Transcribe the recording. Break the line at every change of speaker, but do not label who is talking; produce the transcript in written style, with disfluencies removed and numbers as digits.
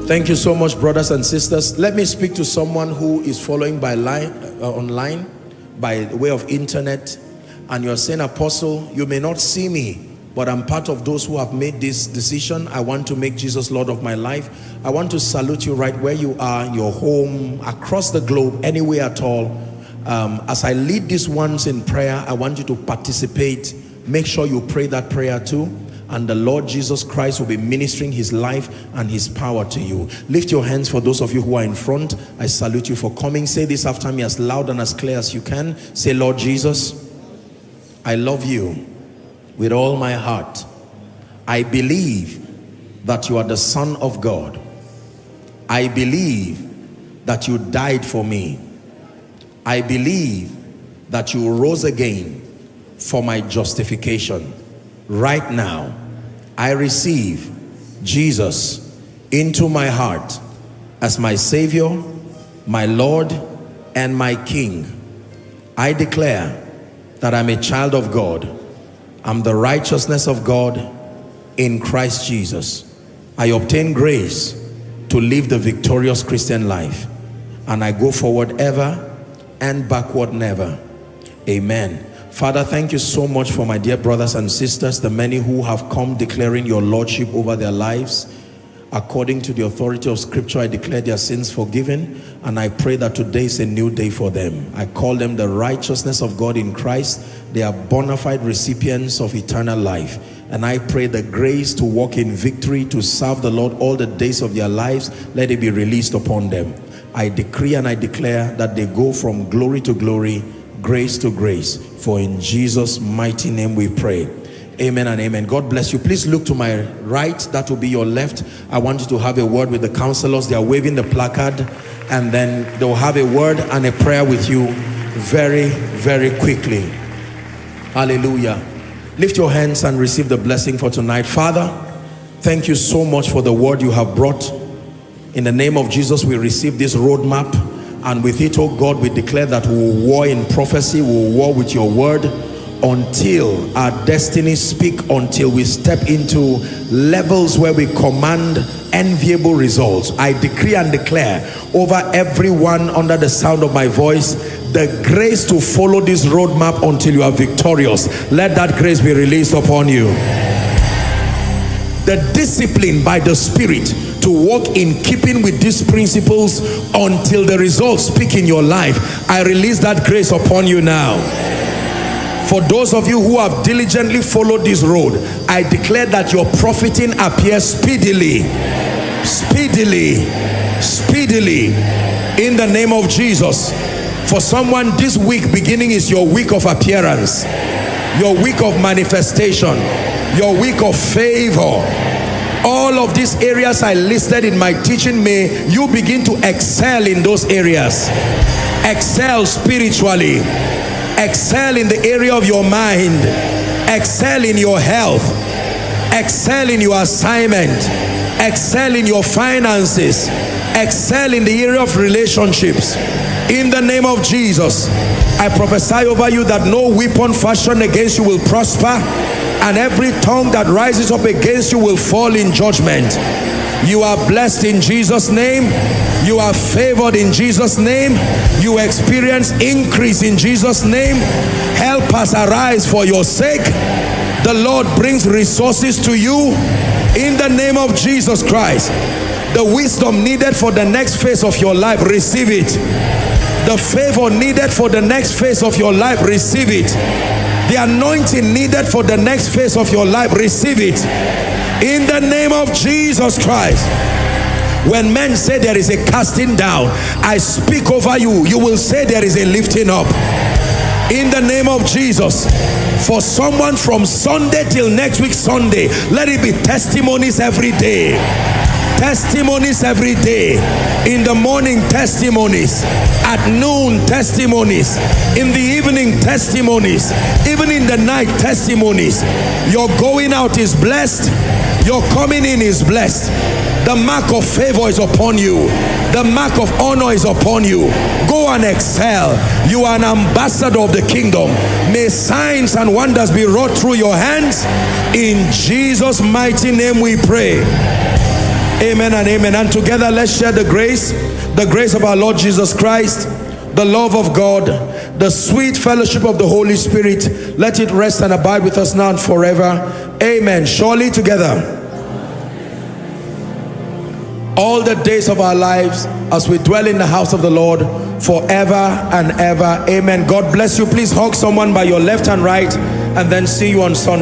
Thank you so much, brothers and sisters. Let me speak to someone who is following by online, by way of internet, and you're saying, Apostle, you may not see me, but I'm part of those who have made this decision. I want to make Jesus Lord of my life. I want to salute you right where you are, in your home, across the globe, anywhere at all. As I lead these ones in prayer, I want you to participate. Make sure you pray that prayer too. And the Lord Jesus Christ will be ministering his life and his power to you. Lift your hands for those of you who are in front. I salute you for coming. Say this after me as loud and as clear as you can. Say, Lord Jesus, I love you with all my heart. I believe that you are the Son of God. I believe that you died for me. I believe that you rose again for my justification. Right now, I receive Jesus into my heart as my Savior, my Lord, and my King. I declare that I'm a child of God. I'm the righteousness of God in Christ Jesus. I obtain grace to live the victorious Christian life, and I go forward ever and backward never. Amen. Father, thank you so much for my dear brothers and sisters, the many who have come declaring your lordship over their lives. According to the authority of scripture, I declare their sins forgiven, and I pray that today is a new day for them. I call them the righteousness of God in Christ. They are bona fide recipients of eternal life, and I pray the grace to walk in victory, to serve the Lord all the days of their lives, let it be released upon them. I decree and I declare that they go from glory to glory, grace to grace, for in Jesus' mighty name we pray. Amen and amen. God bless you. Please look to my right. That will be your left. I want you to have a word with the counselors. They are waving the placard, and then they'll have a word and a prayer with you very, very quickly. Hallelujah. Lift your hands and receive the blessing for tonight. Father, thank you so much for the word you have brought. In the name of Jesus, we receive this roadmap, and with it, oh God, we declare that we will war in prophecy, we will war with your word until our destinies speak, until we step into levels where we command enviable results. I decree and declare over everyone under the sound of my voice, the grace to follow this roadmap until you are victorious. Let that grace be released upon you. The discipline by the Spirit to walk in keeping with these principles until the results speak in your life. I release that grace upon you now. For those of you who have diligently followed this road, I declare that your profiting appears speedily, speedily, speedily, in the name of Jesus. For someone, this week beginning is your week of appearance, your week of manifestation, your week of favor. All of these areas I listed in my teaching, may you begin to excel in those areas. Excel spiritually, excel in the area of your mind, excel in your health, excel in your assignment, excel in your finances, excel in the area of relationships. In the name of Jesus, I prophesy over you that no weapon fashioned against you will prosper, and every tongue that rises up against you will fall in judgment. You are blessed in Jesus' name. You are favored in Jesus' name. You experience increase in Jesus' name. Help us arise for your sake. The Lord brings resources to you in the name of Jesus Christ. The wisdom needed for the next phase of your life, receive it. The favor needed for the next phase of your life, receive it. The anointing needed for the next phase of your life, receive it. In the name of Jesus Christ. When men say there is a casting down, I speak over you. You will say there is a lifting up. In the name of Jesus. For someone from Sunday till next week Sunday, let it be testimonies every day. Testimonies every day. In the morning, testimonies. At noon, testimonies. In the evening, testimonies. Even in the night, testimonies. Your going out is blessed. Your coming in is blessed. The mark of favor is upon you. The mark of honor is upon you. Go and excel. You are an ambassador of the kingdom. May signs and wonders be wrought through your hands. In Jesus' mighty name we pray. Amen and amen. And together let's share the grace of our Lord Jesus Christ, the love of God, the sweet fellowship of the Holy Spirit. Let it rest and abide with us now and forever. Amen. Surely together, all the days of our lives, as we dwell in the house of the Lord forever and ever. Amen. God bless you. Please hug someone by your left and right, and then see you on Sunday.